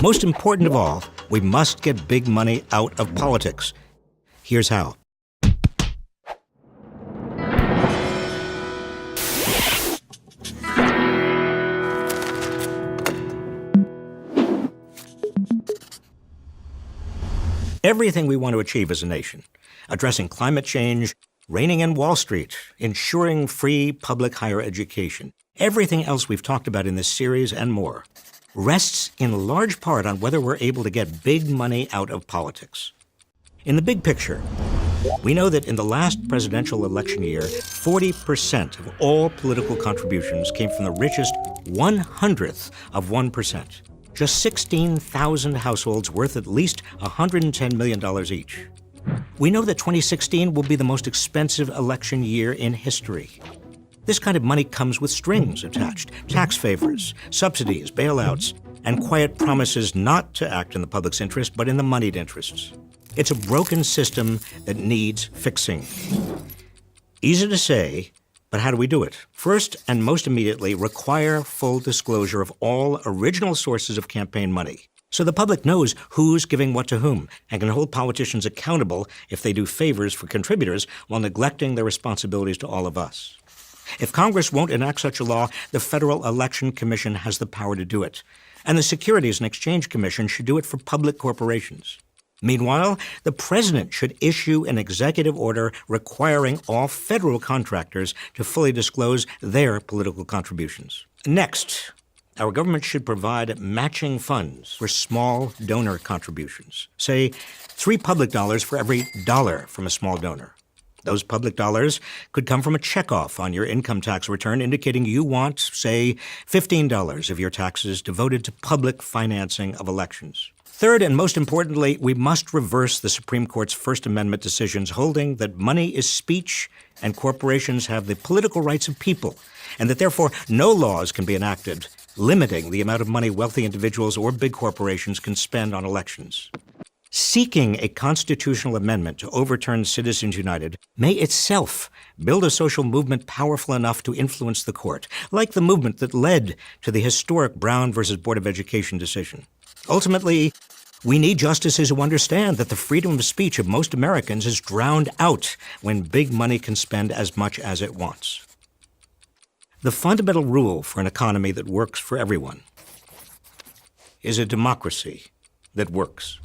Most important of all, we must get big money out of politics. Here's how. Everything we want to achieve as a nation, addressing climate change, reining in Wall Street, ensuring free public higher education, everything else we've talked about in this series and more, rests in large part on whether we're able to get big money out of politics. In the big picture, we know that in the last presidential election year, 40% of all political contributions came from the richest 1/100th of 1%. Just 16,000 households worth at least $110 million each. We know that 2016 will be the most expensive election year in history. This kind of money comes with strings attached, tax favors, subsidies, bailouts, and quiet promises not to act in the public's interest, but in the moneyed interests. It's a broken system that needs fixing. Easy to say, but how do we do it? First, and most immediately, require full disclosure of all original sources of campaign money, so the public knows who's giving what to whom and can hold politicians accountable if they do favors for contributors while neglecting their responsibilities to all of us. If Congress won't enact such a law, the Federal Election Commission has the power to do it, and the Securities and Exchange Commission should do it for public corporations. Meanwhile, the president should issue an executive order requiring all federal contractors to fully disclose their political contributions. Next, our government should provide matching funds for small donor contributions. Say, $3 public dollars for every dollar from a small donor. Those public dollars could come from a checkoff on your income tax return indicating you want, say, $15 of your taxes devoted to public financing of elections. Third, and most importantly, we must reverse the Supreme Court's First Amendment decisions holding that money is speech and corporations have the political rights of people, and that therefore no laws can be enacted limiting the amount of money wealthy individuals or big corporations can spend on elections. Seeking a constitutional amendment to overturn Citizens United may itself build a social movement powerful enough to influence the court, like the movement that led to the historic Brown versus Board of Education decision. Ultimately, we need justices who understand that the freedom of speech of most Americans is drowned out when big money can spend as much as it wants. The fundamental rule for an economy that works for everyone is a democracy that works.